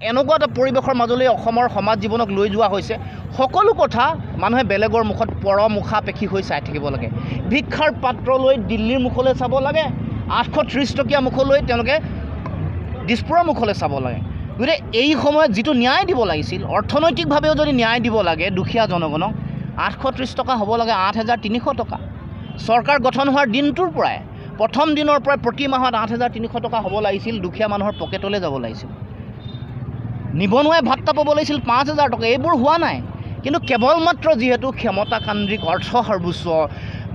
এনেকুৱা এটা পৰিৱেশৰ মাজলৈ অসমৰ সমাজ জীৱনক লৈ যোৱা হৈছে। সকলো কথা মানুহে বেলেগৰ মুখত পৰমুখাপেক্ষী হৈ চাই থাকিব লাগে। ভিক্ষাৰ পাত্ৰ লৈ দিল্লীৰ মুখলৈ চাব লাগে, 830 টকীয়া মুখলৈ তেওঁলোকে দিছপুৰৰ মুখলৈ চাব লাগে। গতিকে এই সময়ত যিটো ন্যায় দিব লাগিছিল, অৰ্থনৈতিকভাৱেও যদি ন্যায় দিব লাগে দুখীয়া জনগণক, 830 টকা হ'ব লাগে 8300 টকা। চৰকাৰ গঠন হোৱাৰ দিনটোৰ পৰাই, প্ৰথম দিনৰ পৰাই প্ৰতি মাহত 8300 টকা হ'ব লাগিছিল, দুখীয়া মানুহৰ পকেটলৈ যাব লাগিছিল। নিবনুৱাই ভাত্তা পাব লাগিছিল 5000 টকা। এইবোৰ হোৱা নাই। কিন্তু কেৱল মাত্ৰ যিহেতু ক্ষমতাকান্দ্ৰিক অৰ্থ সৰ্বোচ্চ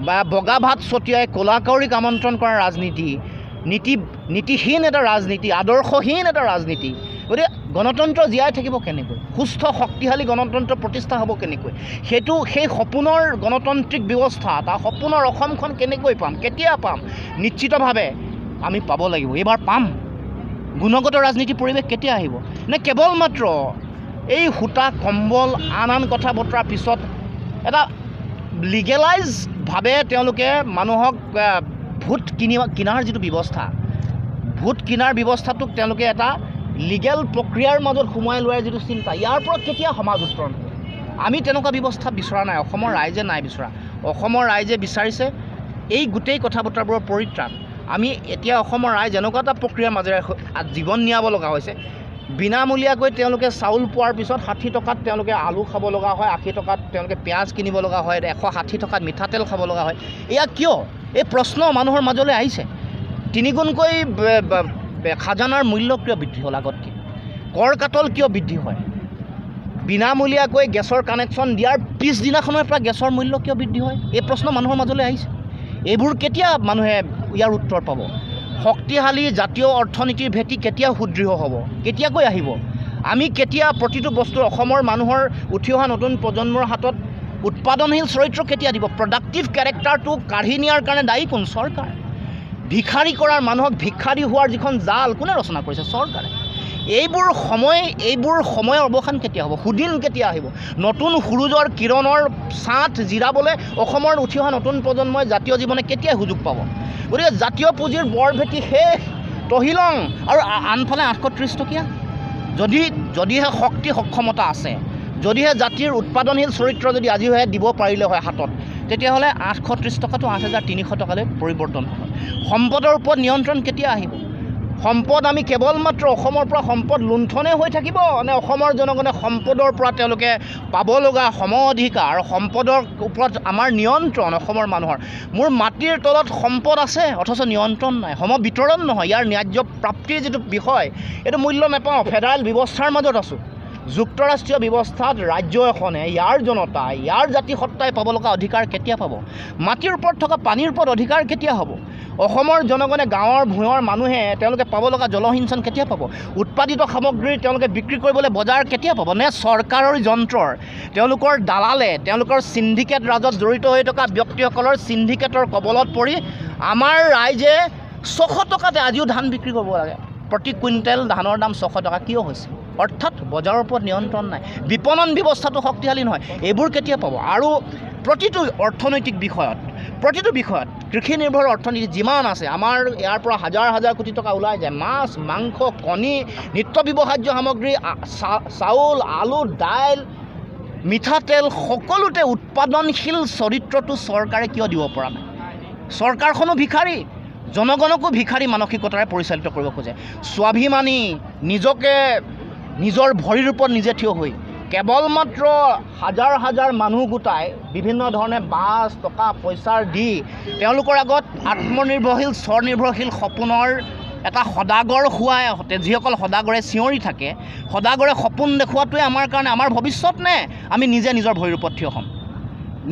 বা বগা ভাত ছটিয়াই ক'লাকাউৰীক আমন্ত্ৰণ কৰা ৰাজনীতি, নীতিহীন এটা ৰাজনীতি, আদৰ্শহীন এটা ৰাজনীতি। গতিকে গণতন্ত্ৰ জীয়াই থাকিব কেনেকৈ, সুস্থ শক্তিশালী গণতন্ত্ৰ প্ৰতিষ্ঠা হ'ব কেনেকৈ, সেই সপোনৰ গণতান্ত্ৰিক ব্যৱস্থা, তাৰ সপোনৰ অসমখন কেনেকৈ পাম, কেতিয়া পাম? নিশ্চিতভাৱে আমি পাব লাগিব। এইবাৰ পাম। গুণগত ৰাজনীতি পৰিৱেশ কেতিয়া আহিব? নে কেৱল মাত্ৰ এই সূতা কম্বল আন কথা বতৰাৰ পিছত এটা লিগেলাইজভাৱে তেওঁলোকে মানুহক ভোট কিনাৰ যিটো ব্যৱস্থা, ভোট কিনাৰ ব্যৱস্থাটোক তেওঁলোকে এটা লিগেল প্ৰক্ৰিয়াৰ মাজত সোমোৱাই লোৱাৰ যিটো চিন্তা, ইয়াৰ পৰা কেতিয়া সমাজ উত্তৰণ হ'ব? আমি তেনেকুৱা ব্যৱস্থা বিচৰা নাই, অসমৰ ৰাইজে নাই বিচৰা। অসমৰ ৰাইজে বিচাৰিছে এই গোটেই কথা বতৰাবোৰৰ পৰিত্ৰাণ। আমি এতিয়া অসমৰ ৰাইজ এনেকুৱা এটা প্ৰক্ৰিয়াৰ মাজেৰে জীৱন নিয়াব লগা হৈছে, বিনামূলীয়াকৈ তেওঁলোকে চাউল পোৱাৰ পিছত 60 টকাত তেওঁলোকে আলু খাব লগা হয়, 80 টকাত তেওঁলোকে পিঁয়াজ কিনিব লগা হয়, 160 টকাত মিঠাতেল খাব লগা হয়। এয়া কিয়? এই প্ৰশ্ন মানুহৰ মাজলৈ আহিছে। তিনিগুণকৈ খাজানাৰ মূল্য কিয় বৃদ্ধি হ'ল আগতকৈ? কৰ কাটল কিয় বৃদ্ধি হয়? বিনামূলীয়াকৈ গেছৰ কানেকশ্যন দিয়াৰ পিছদিনাখনৰ পৰা গেছৰ মূল্য কিয় বৃদ্ধি হয়? এই প্ৰশ্ন মানুহৰ মাজলৈ আহিছে। এইবোৰ কেতিয়া মানুহে ইয়াৰ উত্তৰ পাব? শক্তিশালী জাতীয় অৰ্থনীতিৰ ভেটি কেতিয়া সুদৃঢ় হ'ব? কেতিয়াকৈ আহিব? আমি কেতিয়া প্ৰতিটো বস্তু অসমৰ মানুহৰ উঠি অহা নতুন প্ৰজন্মৰ হাতত উৎপাদনশীল চৰিত্ৰ কেতিয়া দিব? প্ৰডাক্টিভ কেৰেক্টাৰটো কাঢ়ি নিয়াৰ কাৰণে দায়ী কোন? চৰকাৰ। ভিক্ষাৰী কৰাৰ মানুহক ভিক্ষাৰী হোৱাৰ যিখন জাল কোনে ৰচনা কৰিছে? চৰকাৰে। এইবোৰ সময়ৰ অৱসান কেতিয়া হ'ব? সুদিন কেতিয়া আহিব? নতুন সূৰুজৰ কিৰণৰ ছাঁত জিৰাবলৈ অসমৰ উঠি অহা নতুন প্ৰজন্মই জাতীয় জীৱনে কেতিয়া সুযোগ পাব? গতিকে জাতীয় পুঁজিৰ বৰভেটি শেষ, তহিলং। আৰু আনফালে 830 টকীয়া। যদিহে শক্তি সক্ষমতা আছে, যদিহে জাতিৰ উৎপাদনশীল চৰিত্ৰ যদি আজিহে দিব পাৰিলে হয় হাতত, তেতিয়াহ'লে 830 টকাটো 8300 টকালৈ পৰিৱৰ্তন হ'ব। সম্পদৰ ওপৰত নিয়ন্ত্ৰণ কেতিয়া আহিব? সম্পদ আমি কেৱল মাত্ৰ অসমৰ পৰা সম্পদ লুণ্ঠনে হৈ থাকিব, নে অসমৰ জনগণে সম্পদৰ পৰা তেওঁলোকে পাব লগা সম অধিকাৰ, সম্পদৰ ওপৰত আমাৰ নিয়ন্ত্ৰণ অসমৰ মানুহৰ? মোৰ মাটিৰ তলত সম্পদ আছে অথচ নিয়ন্ত্ৰণ নাই, সম বিতৰণ নহয়, ইয়াৰ ন্যায্য প্ৰাপ্তিৰ যিটো বিষয় এইটো মূল্য নাপাওঁ। ফেডাৰেল ব্যৱস্থাৰ মাজত আছোঁ। যুক্তৰাষ্ট্ৰীয় ব্যৱস্থাত ৰাজ্য এখনে ইয়াৰ জনতাই, ইয়াৰ জাতিসত্তাই পাব লগা অধিকাৰ কেতিয়া পাব? মাটিৰ ওপৰত থকা পানীৰ ওপৰত অধিকাৰ কেতিয়া হ'ব? অসমৰ জনগণে, গাঁৱৰ ভূঞৰ মানুহে তেওঁলোকে পাব লগা জলসিঞ্চন কেতিয়া পাব? উৎপাদিত সামগ্ৰী তেওঁলোকে বিক্ৰী কৰিবলৈ বজাৰ কেতিয়া পাব? নে চৰকাৰৰ যন্ত্ৰৰ, তেওঁলোকৰ দালালে, তেওঁলোকৰ চিণ্ডিকেট ৰাজত জড়িত হৈ থকা ব্যক্তিসকলৰ চিণ্ডিকেটৰ কবলত পৰি আমাৰ ৰাইজে 600 টকাতে আজিও ধান বিক্ৰী কৰিব লাগে? প্ৰতি কুইণ্টেল ধানৰ দাম 600 টকা কিয় হৈছে? অৰ্থাৎ বজাৰৰ ওপৰত নিয়ন্ত্ৰণ নাই, বিপণন ব্যৱস্থাটো শক্তিশালী নহয়। এইবোৰ কেতিয়া পাব? আৰু প্ৰতিটো অৰ্থনৈতিক বিষয়ত, কৃষি নিৰ্ভৰ অৰ্থনীতি যিমান আছে, আমাৰ ইয়াৰ পৰা হাজাৰ হাজাৰ কোটি টকা ওলাই যায়। মাছ, মাংস, কণী, নিত্য ব্যৱহাৰ্য সামগ্ৰী, চাউল, আলু, দাইল, মিঠাতেল, সকলোতে উৎপাদনশীল চৰিত্ৰটো চৰকাৰে কিয় দিব পৰা নাই? চৰকাৰখনো ভিখাৰী, জনগণকো ভিখাৰী মানসিকতাৰে পৰিচালিত কৰিব খোজে। স্বাভিমানী, নিজকে নিজৰ ভৰিৰ ওপৰত নিজে থিয় হৈ কেৱল মাত্ৰ হাজাৰ হাজাৰ মানুহ গোটাই বিভিন্ন ধৰণে বাছ, টকা পইচাৰ দি তেওঁলোকৰ আগত আত্মনিৰ্ভৰশীল, স্বনিৰ্ভৰশীল সপোনৰ এটা সদাগৰ হোৱাই, যিসকল সদাগৰে চিঞৰি থাকে, সদাগৰে সপোন দেখুওৱাটোৱে আমাৰ কাৰণে আমাৰ ভৱিষ্যত নে? আমি নিজে নিজৰ ভৰিৰ ওপৰত থিয় হ'ম।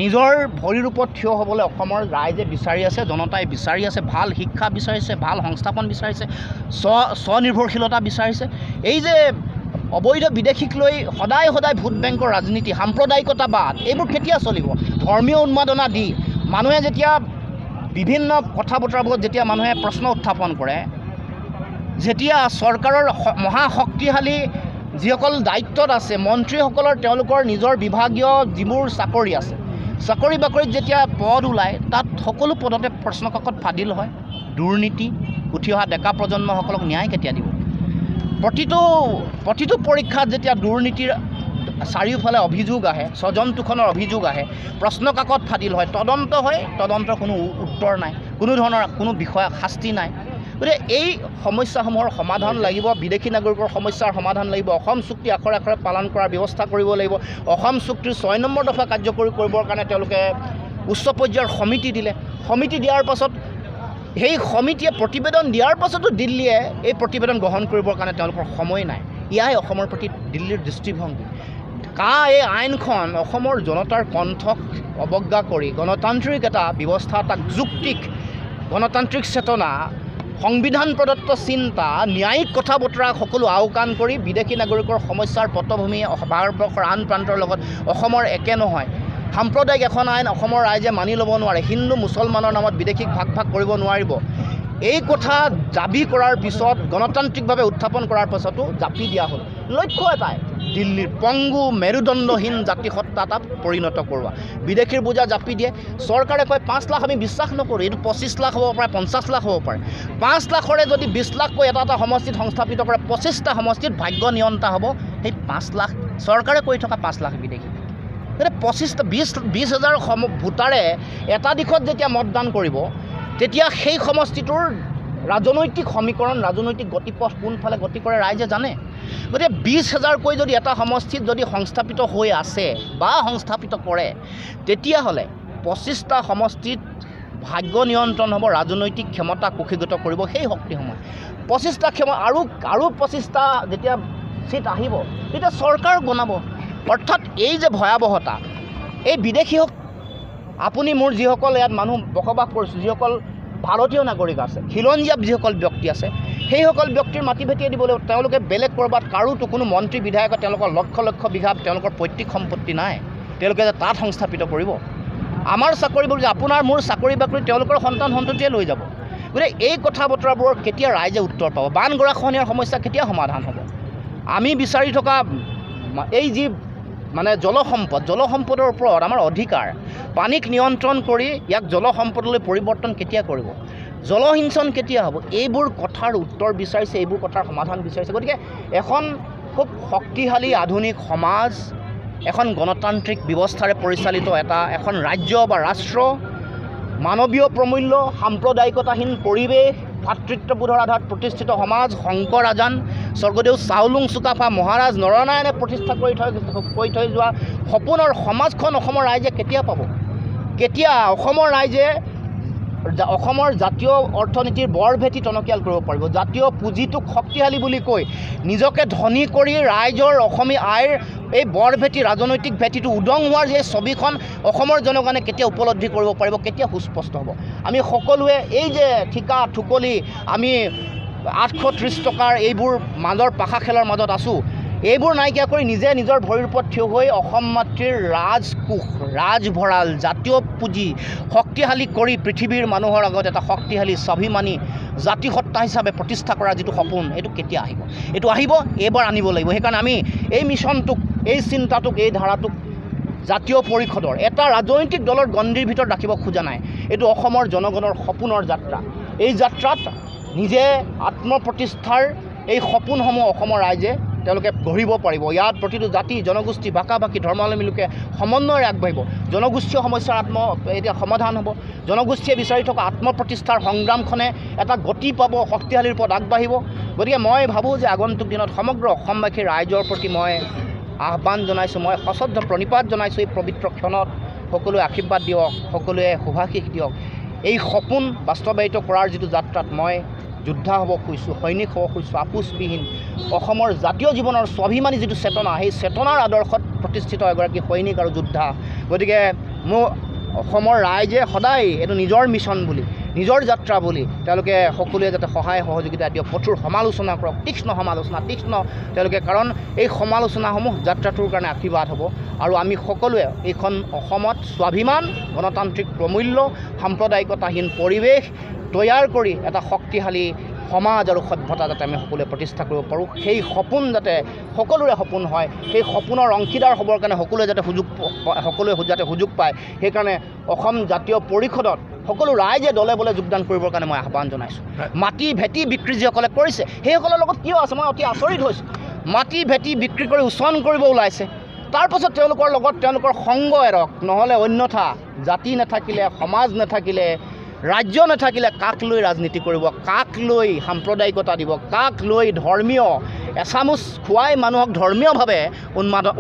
নিজৰ ভৰিৰ ওপৰত থিয় হ'বলৈ অসমৰ ৰাইজে বিচাৰি আছে, জনতাই বিচাৰি আছে, ভাল শিক্ষা বিচাৰিছে, ভাল সংস্থাপন বিচাৰিছে, স্বনিৰ্ভৰশীলতা বিচাৰিছে। এই যে অবৈধ বিদেশীক লৈ সদায় ভোট বেংকৰ ৰাজনীতি, সাম্প্ৰদায়িকতাবাদ, এইবোৰ কেতিয়া চলিব? ধৰ্মীয় উন্মাদনা দি মানুহে যেতিয়া বিভিন্ন কথা বতৰাবোৰত যেতিয়া মানুহে প্ৰশ্ন উত্থাপন কৰে, যেতিয়া চৰকাৰৰ মহাশক্তিশালী যিসকল দায়িত্বত আছে মন্ত্ৰীসকলৰ, তেওঁলোকৰ নিজৰ বিভাগীয় যিবোৰ চাকৰি আছে, চাকৰি বাকৰিত যেতিয়া পদ ওলায়, তাত সকলো পদতে প্ৰশ্নকাকত ফাদিল হয়। দুৰ্নীতি, উঠি অহা ডেকা প্ৰজন্মসকলক ন্যায় কেতিয়া দিব? প্ৰতিটো পৰীক্ষাত যেতিয়া দুৰ্নীতিৰ চাৰিওফালে অভিযোগ আহে, স্বজন অভিযোগ আহে, প্ৰশ্ন কাকত ফাদিল হয়, তদন্ত হয়, তদন্তৰ কোনো উত্তৰ নাই, কোনো ধৰণৰ কোনো বিষয়া শাস্তি নাই। গতিকে এই সমস্যাসমূহৰ সমাধান লাগিব, বিদেশী নাগৰিকৰ সমস্যাৰ সমাধান লাগিব, অসম চুক্তি আখৰে আখৰে পালন কৰাৰ ব্যৱস্থা কৰিব লাগিব। অসম চুক্তিৰ 6 নম্বৰ দফা কাৰ্যকৰী কৰিবৰ কাৰণে তেওঁলোকে উচ্চ পৰ্যায়ৰ সমিতি দিলে। সমিতি দিয়াৰ পাছত সেই সমিতিয়ে প্ৰতিবেদন দিয়াৰ পাছতো দিল্লীয়ে এই প্ৰতিবেদন গ্ৰহণ কৰিবৰ কাৰণে তেওঁলোকৰ সময় নাই। ইয়াই অসমৰ প্ৰতি দিল্লীৰ দৃষ্টিভংগী। এই আইনখন অসমৰ জনতাৰ কণ্ঠক অৱজ্ঞা কৰি গণতান্ত্ৰিক এটা ব্যৱস্থা, এটা যুক্তিক গণতান্ত্ৰিক চেতনা, সংবিধান প্ৰদত্ত চিন্তা, ন্যায়িক কথা বতৰাক সকলো আওকাণ কৰি বিদেশী নাগৰিকৰ সমস্যাৰ পটভূমি ভাৰতবৰ্ষৰ আন প্ৰান্তৰ লগত অসমৰ একে নহয়। সাম্প্ৰদায়িক এখন আইন অসমৰ ৰাইজে মানি ল'ব নোৱাৰে। হিন্দু মুছলমানৰ নামত বিদেশীক ভাগ কৰিব নোৱাৰিব। এই কথা দাবী কৰাৰ পিছত, গণতান্ত্ৰিকভাৱে উত্থাপন কৰাৰ পাছতো জাপি দিয়া হ'ল। লক্ষ্য এটাই, দিল্লীৰ পংগু মেৰুদণ্ডহীন জাতিসত্তা এটাত পৰিণত কৰোৱা। বিদেশীৰ বোজা জাপি দিয়ে। চৰকাৰে কয় 5 লাখ, আমি বিশ্বাস নকৰোঁ। এইটো 25 লাখ হ'ব পাৰে, 50 লাখ হ'ব পাৰে। 5 লাখৰে যদি 20 লাখকৈ এটা সমষ্টিত সংস্থাপিত কৰে, 25টা সমষ্টিত ভাগ্য নিয়ন্তা হ'ব সেই 5 লাখ। চৰকাৰে কৈ থকা 5 লাখ বিদেশী। গতিকে 20,000 ভোটাৰে এটা দিশত যেতিয়া মতদান কৰিব, তেতিয়া সেই সমষ্টিটোৰ ৰাজনৈতিক সমীকৰণ, ৰাজনৈতিক গতিপথ কোনফালে গতি কৰে ৰাইজে জানে। গতিকে 20,000কৈ যদি এটা সমষ্টিত যদি সংস্থাপিত হৈ আছে বা সংস্থাপিত কৰে, তেতিয়াহ'লে 25টা সমষ্টিত ভাগ্য নিয়ন্ত্ৰণ হ'ব, ৰাজনৈতিক ক্ষমতা কুক্ষিগত কৰিব সেই শক্তিসমূহ। 25টা আৰু 25টা যেতিয়া চিট আহিব, তেতিয়া চৰকাৰ বনাব। অৰ্থাৎ এই যে ভয়াৱহতা, এই বিদেশী হওক, আপুনি মোৰ যিসকল ইয়াত মানুহ বসবাস কৰিছোঁ, যিসকল ভাৰতীয় নাগৰিক আছে, খিলঞ্জীয়া যিসকল ব্যক্তি আছে, সেইসকল ব্যক্তিৰ মাটি ভেটিয়ে দিব লাগিব। তেওঁলোকে বেলেগ ক'ৰবাত কাৰোতো কোনো মন্ত্ৰী বিধায়ক তেওঁলোকৰ লক্ষ লক্ষ বিঘা তেওঁলোকৰ পৈতৃক সম্পত্তি নাই, তেওঁলোকে যে তাত সংস্থাপিত কৰিব। আমাৰ চাকৰিবোৰ যে আপোনাৰ মোৰ চাকৰি বাকৰি তেওঁলোকৰ সন্তান সন্ততিয়ে লৈ যাব। গতিকে এই কথা বতৰাবোৰৰ কেতিয়া ৰাইজে উত্তৰ পাব? বান গৰাখহনীয়াৰ সমস্যা কেতিয়া সমাধান হ'ব? আমি বিচাৰি থকা এই যি জলসম্পদৰ ওপৰত আমাৰ অধিকাৰ, পানীক নিয়ন্ত্ৰণ কৰি ইয়াক জলসম্পদলৈ পৰিৱৰ্তন কেতিয়া কৰিব? জলসিঞ্চন কেতিয়া হ'ব? এইবোৰ কথাৰ উত্তৰ বিচাৰিছে, এইবোৰ কথাৰ সমাধান বিচাৰিছে। গতিকে এখন খুব শক্তিশালী আধুনিক সমাজ, এখন গণতান্ত্ৰিক ব্যৱস্থাৰে পৰিচালিত এখন ৰাজ্য বা ৰাষ্ট্ৰ, মানৱীয় প্ৰমূল্য, সাম্প্ৰদায়িকতাহীন পৰিৱেশ, ভাতৃত্ববোধৰ আধাৰত প্ৰতিষ্ঠিত সমাজ, শংকৰ আজান, স্বৰ্গদেউ চাওলুং চুকাফা, মহাৰাজ নৰনাৰায়ণে প্ৰতিষ্ঠা কৰি থৈ যোৱা সপোনৰ সমাজখন অসমৰ ৰাইজে কেতিয়া পাব? কেতিয়া অসমৰ ৰাইজে অসমৰ জাতীয় অৰ্থনীতিৰ বৰ ভেটি টনকিয়াল কৰিব পাৰিব? জাতীয় পুঁজিটোক শক্তিশালী বুলি কৈ নিজকে ধনী কৰি ৰাইজৰ অসমীয়া আইৰ এই বৰ ভেটি, ৰাজনৈতিক ভেটিটো উদং হোৱাৰ যে ছবিখন অসমৰ জনগণে কেতিয়া উপলব্ধি কৰিব পাৰিব? কেতিয়া সুস্পষ্ট হ'ব? আমি সকলোৱে এই যে ঠিকা ঠুকলি, আমি 830 টকাৰ এইবোৰ মাজৰ পাশা খেলৰ মাজত আছোঁ, এইবোৰ নাইকিয়া কৰি নিজে নিজৰ ভৰিৰ ওপৰত থিয় হৈ অসম মাতৃৰ ৰাজকোষ, ৰাজভঁৰাল, জাতীয় পুঁজি শক্তিশালী কৰি পৃথিৱীৰ মানুহৰ আগত এটা শক্তিশালী স্বাভিমানী জাতিসত্তা হিচাপে প্ৰতিষ্ঠা কৰাৰ যিটো সপোন, এইটো কেতিয়া আহিব? এইটো আহিব, এইবাৰ আনিব লাগিব। সেইকাৰণে আমি এই মিছনটোক, এই চিন্তাটোক, এই ধাৰাটোক জাতীয় পৰিষদৰ এটা ৰাজনৈতিক দলৰ গণ্ডিৰ ভিতৰত ৰাখিব খোজা নাই। এইটো অসমৰ জনগণৰ সপোনৰ যাত্ৰা। এই যাত্ৰাত নিজে আত্মপ্ৰতিষ্ঠাৰ এই সপোনসমূহ অসমৰ ৰাইজে তেওঁলোকে গঢ়িব পাৰিব। ইয়াত প্ৰতিটো জাতি, জনগোষ্ঠী, ভাষা ভাষী, ধৰ্মাৱলম্বী লোকে সমন্বয়েৰে আগবাঢ়িব। জনগোষ্ঠীয় সমস্যাৰ এতিয়া সমাধান হ'ব। জনগোষ্ঠীয়ে বিচাৰি থকা আত্মপ্ৰতিষ্ঠাৰ সংগ্ৰামখনে এটা গতি পাব, শক্তিশালীৰ ওপৰত আগবাঢ়িব। গতিকে মই ভাবোঁ যে আগন্তুক দিনত সমগ্ৰ অসমবাসীৰ ৰাইজৰ প্ৰতি মই আহ্বান জনাইছোঁ, মই সশ্ৰদ্ধ প্ৰণিপাত জনাইছোঁ। এই পবিত্ৰ ক্ষণত সকলোৱে আশীৰ্বাদ দিয়ক, সকলোৱে শুভাশীষ দিয়ক। এই সপোন বাস্তৱায়িত কৰাৰ যিটো যাত্ৰাত মই যোদ্ধা হ'ব খুজিছোঁ, সৈনিক হ'ব খুজিছোঁ, আপোচবিহীন অসমৰ জাতীয় জীৱনৰ স্বাভিমানী যিটো চেতনা, সেই চেতনাৰ আদৰ্শত প্ৰতিষ্ঠিত এগৰাকী সৈনিক আৰু যোদ্ধা। গতিকে মোৰ অসমৰ ৰাইজে সদায় এইটো নিজৰ মিছন বুলি, নিজৰ যাত্ৰা বুলি তেওঁলোকে সকলোৱে যাতে সহায় সহযোগিতা দিয়ক, কঠোৰ সমালোচনা কৰক, তীক্ষ্ণ সমালোচনা, তেওঁলোকে, কাৰণ এই সমালোচনাসমূহ যাত্ৰাটোৰ কাৰণে আশীৰ্বাদ হ'ব। আৰু আমি সকলোৱে এইখন অসমত স্বাভিমান, গণতান্ত্ৰিক প্ৰমূল্য, সাম্প্ৰদায়িকতাহীন পৰিৱেশ তৈয়াৰ কৰি এটা শক্তিশালী সমাজ আৰু সভ্যতা যাতে আমি সকলোৱে প্ৰতিষ্ঠা কৰিব পাৰোঁ, সেই সপোন যাতে সকলোৰে সপোন হয়, সেই সপোনৰ অংশীদাৰ হ'বৰ কাৰণে সকলোৱে যাতে সুযোগ পায়, সেইকাৰণে অসম জাতীয় পৰিষদত সকলো ৰাইজে দলে বলে যোগদান কৰিবৰ কাৰণে মই আহ্বান জনাইছোঁ। মাটি ভেটি বিক্ৰী যিসকলে কৰিছে সেইসকলৰ লগত কিয় আছে মই অতি আচৰিত হৈছোঁ। মাটি ভেটি বিক্ৰী কৰি উচন কৰিব ওলাইছে, তাৰপাছত তেওঁলোকৰ লগত তেওঁলোকৰ সংগ এৰক, নহ'লে অন্যথা জাতি নাথাকিলে, সমাজ নাথাকিলে, ৰাজ্য নাথাকিলে কাক লৈ ৰাজনীতি কৰিব, কাক লৈ সাম্প্ৰদায়িকতা দিব, কাক লৈ ধৰ্মীয় এচামুচ খুৱাই মানুহক ধৰ্মীয়ভাৱে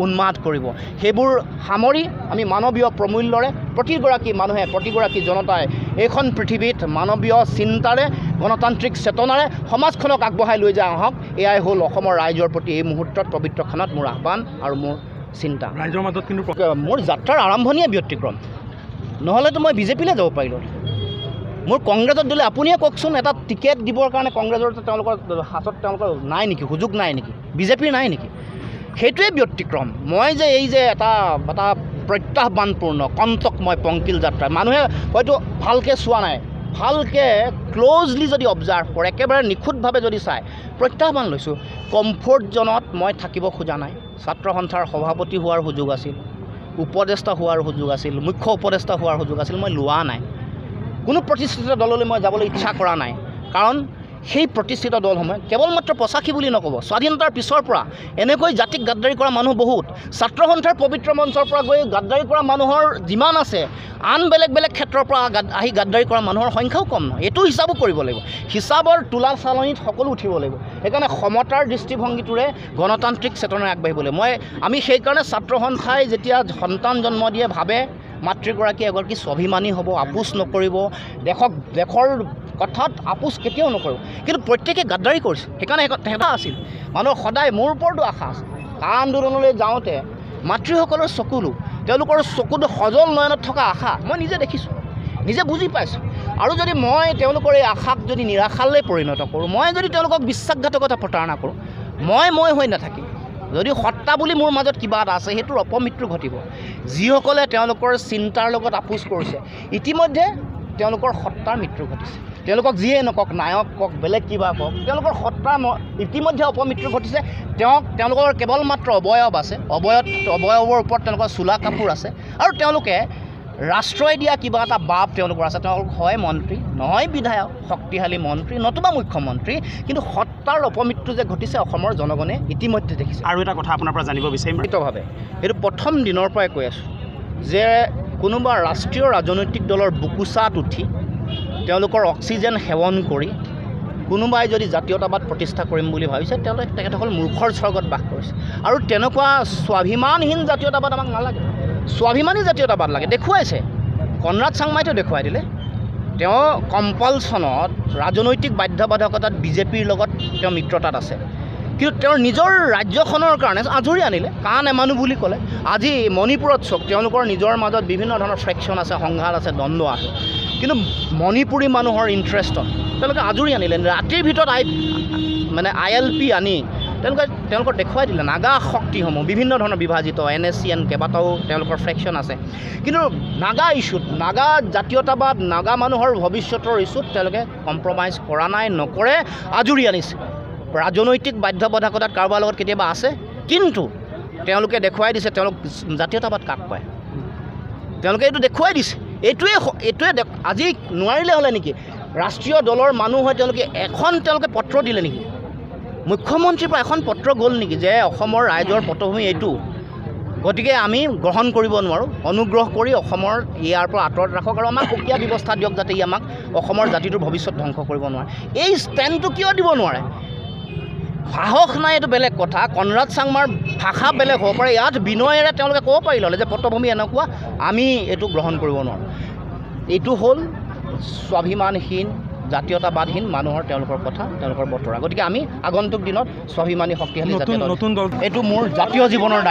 উন্মাদ কৰিব। সেইবোৰ সামৰি আমি মানৱীয় প্ৰমূল্যৰে প্ৰতিগৰাকী মানুহে, প্ৰতিগৰাকী জনতাই এইখন পৃথিৱীত মানৱীয় চিন্তাৰে, গণতান্ত্ৰিক চেতনাৰে সমাজখনক আগবঢ়াই লৈ যায় আহক। এয়াই হ'ল অসমৰ ৰাইজৰ প্ৰতি এই মুহূৰ্তত পবিত্ৰখানত মোৰ আহ্বান আৰু মোৰ চিন্তা। ৰাইজৰ মাজত কিন্তু মোৰ যাত্ৰাৰ আৰম্ভণিয়ে ব্যতিক্ৰম, নহ'লেতো মই বিজেপিলৈ যাব পাৰিলোঁ। মোৰ কংগ্ৰেছত দিলে আপুনিয়ে কওকচোন, এটা টিকেট দিবৰ কাৰণে কংগ্ৰেছৰ তেওঁলোকৰ হাতত তেওঁলোকৰ নাই নেকি, সুযোগ নাই নেকি, বিজেপিৰ নাই নেকি? সেইটোৱে ব্যতিক্ৰম। মই যে এই যে এটা প্ৰত্যাহ্বানপূৰ্ণ কণ্টকময় পংকিল যাত্ৰা, মানুহে হয়তো ভালকৈ চোৱা নাই, ভালকৈ ক্ল'জলি যদি অবজাৰ্ভ কৰে, একেবাৰে নিখুঁতভাৱে যদি চায়, প্ৰত্যাহ্বান লৈছোঁ। কমফৰ্ট জ'নত মই থাকিব খোজা নাই। ছাত্ৰ সন্থাৰ সভাপতি হোৱাৰ সুযোগ আছিল, উপদেষ্টা হোৱাৰ সুযোগ আছিল, মুখ্য উপদেষ্টা হোৱাৰ সুযোগ আছিল, মই লোৱা নাই। কোনো প্ৰতিষ্ঠিত দললৈ মই যাবলৈ ইচ্ছা কৰা নাই, কাৰণ সেই প্ৰতিষ্ঠিত দলসমূহে কেৱল মাত্ৰ পঁচাশী বুলি নক'ব, স্বাধীনতাৰ পিছৰ পৰা এনেকৈ জাতিক গাদ্দাৰী কৰা মানুহ বহুত, ছাত্ৰ সন্থাৰ পবিত্ৰ মঞ্চৰ পৰা গৈ গাদ্দাৰী কৰা মানুহৰ যিমান আছে, আন বেলেগ বেলেগ ক্ষেত্ৰৰ পৰা আহি গাদ্দাৰী কৰা মানুহৰ সংখ্যাও কম নহয়। এইটো হিচাপো কৰিব লাগিব, হিচাপৰ তোলা চালনীত সকলো উঠিব লাগিব। সেইকাৰণে সমতাৰ দৃষ্টিভংগীটোৰে গণতান্ত্ৰিক চেতনাৰে আগবাঢ়িব লাগিব। আমি সেইকাৰণে ছাত্ৰ সন্থাই যেতিয়া সন্তান জন্ম দিয়ে ভাবে মাতৃগৰাকী এগৰাকী স্বাভিমানী হ'ব, আপোচ নকৰিব, দেশৰ কথাত আপোচ কেতিয়াও নকৰিব, কিন্তু প্ৰত্যেকে গাদ্দাৰী কৰিছে। সেইকাৰণে এটা আছিল মানুহৰ সদায় মোৰ ওপৰতো আশা আছে। কা আন্দোলনলৈ যাওঁতে মাতৃসকলৰ তেওঁলোকৰ চকুত সজল নয়নত থকা আশা মই নিজে দেখিছোঁ, নিজে বুজি পাইছোঁ। আৰু যদি মই তেওঁলোকৰ এই আশাক যদি নিৰাশালৈ পৰিণত কৰোঁ, মই যদি তেওঁলোকক বিশ্বাসঘাতকতা প্ৰতাৰণা কৰোঁ, মই হৈ নাথাকিম। যদি সত্তা বুলি মোৰ মাজত কিবা এটা আছে, সেইটোৰ অপমৃত্যু ঘটিব। যিসকলে তেওঁলোকৰ চিন্তাৰ লগত আপোচ কৰিছে, ইতিমধ্যে তেওঁলোকৰ সত্তাৰ মৃত্যু ঘটিছে। তেওঁলোকক যিয়ে নকওক, নায়ক কওক, বেলেগ কিবা কওক, তেওঁলোকৰ সত্তাৰ ইতিমধ্যে অপমৃত্যু ঘটিছে। তেওঁলোকৰ কেৱল মাত্ৰ অৱয়ব আছে, অৱয়ৱৰ ওপৰত তেওঁলোকৰ চোলা কাপোৰ আছে, আৰু তেওঁলোকে ৰাষ্ট্ৰই দিয়া কিবা এটা বাপ তেওঁলোকৰ আছে। তেওঁলোক হয় মন্ত্ৰী, নহয় বিধায়ক, শক্তিশালী মন্ত্ৰী, নতুবা মুখ্যমন্ত্ৰী, কিন্তু সত্তাৰ অপমৃত্যু যে ঘটিছে অসমৰ জনগণে ইতিমধ্যে দেখিছে। আৰু এটা কথা আপোনাৰ পৰা জানিব বিচাৰিম, নিশ্চিতভাৱে এইটো প্ৰথম দিনৰ পৰাই কৈ আছোঁ যে কোনোবা ৰাষ্ট্ৰীয় ৰাজনৈতিক দলৰ বুকুচাত উঠি তেওঁলোকৰ অক্সিজেন সেৱন কৰি কোনোবাই যদি জাতীয়তাবাদ প্ৰতিষ্ঠা কৰিম বুলি ভাবিছে, তেখেতসকল মূৰ্খৰ স্বৰ্গত বাস কৰিছে। আৰু তেনেকুৱা স্বাভিমানহীন জাতীয়তাবাদ আমাক নালাগে, স্বাভিমানী জাতীয়তাবাদ লাগে। দেখুৱাইছে, কনৰাড চাংমাইতো দেখুৱাই দিলে। তেওঁ কম্পালচনত ৰাজনৈতিক বাধ্যবাধকতাত বিজেপিৰ লগত তেওঁ মিত্ৰতাত আছে, কিন্তু তেওঁৰ নিজৰ ৰাজ্যখনৰ কাৰণে আজৰি আনিলে, কা নেমানো বুলি ক'লে। আজি মণিপুৰত চাওক, তেওঁলোকৰ নিজৰ মাজত বিভিন্ন ধৰণৰ ফ্ৰেকশ্যন আছে, সংঘাত আছে, দ্বন্দ্ব আছে, কিন্তু মণিপুৰী মানুহৰ ইণ্টাৰেষ্টত তেওঁলোকে আজৰি আনিলে। ৰাতিৰ ভিতৰত ILP আনি তেওঁলোকৰ দেখুৱাই দিলে নাগা শক্তিসমূহ বিভিন্ন ধৰণৰ বিভাজিত, NSCN কেইবাটাও তেওঁলোকৰ ফ্ৰেকশ্যন আছে, কিন্তু নাগা ইছ্যুত, নাগা জাতীয়তাবাদ, নাগা মানুহৰ ভৱিষ্যতৰ ইছ্যুত তেওঁলোকে কম্প্ৰমাইজ কৰা নাই, নকৰে, আজৰি আনিছে। ৰাজনৈতিক বাধ্যবাধকতাত কাৰোবাৰ লগত কেতিয়াবা আছে, কিন্তু তেওঁলোকে দেখুৱাই দিছে তেওঁলোক জাতীয়তাবাদ কাক কয়, তেওঁলোকে এইটো দেখুৱাই দিছে। এইটোৱে আজি নোৱাৰিলে হ'লে নেকি ৰাষ্ট্ৰীয় দলৰ মানুহ হয় তেওঁলোকে পত্ৰ দিলে নেকি, মুখ্যমন্ত্ৰীৰ পৰা এখন পত্ৰ গ'ল নেকি যে অসমৰ ৰাইজৰ পটভূমি এইটো, গতিকে আমি গ্ৰহণ কৰিব নোৱাৰোঁ, অনুগ্ৰহ কৰি অসমৰ ইয়াৰ পৰা আঁতৰত ৰাখক আৰু আমাক সুকীয়া ব্যৱস্থা দিয়ক যাতে ই আমাক অসমৰ জাতিটোৰ ভৱিষ্যত ধ্বংস কৰিব নোৱাৰে। এই ষ্টেণ্ডটো কিয় দিব নোৱাৰে? সাহস নাই, এইটো বেলেগ কথা। কনৰাড চাংমাৰ ভাষা বেলেগ হ'ব পাৰে, ইয়াত বিনয়েৰে তেওঁলোকে ক'ব পাৰিলে যে পটভূমি এনেকুৱা, আমি এইটো গ্ৰহণ কৰিব নোৱাৰোঁ। এইটো হ'ল স্বাভিমানহীন, জাতীয়তাবাদহীন মানুহৰ তেওঁলোকৰ কথা, তেওঁলোকৰ বতৰা। গতিকে আমি আগন্তুক দিনত স্বাভিমানী শক্তিশালী জাতীয়, এইটো মোৰ জাতীয় জীৱনৰ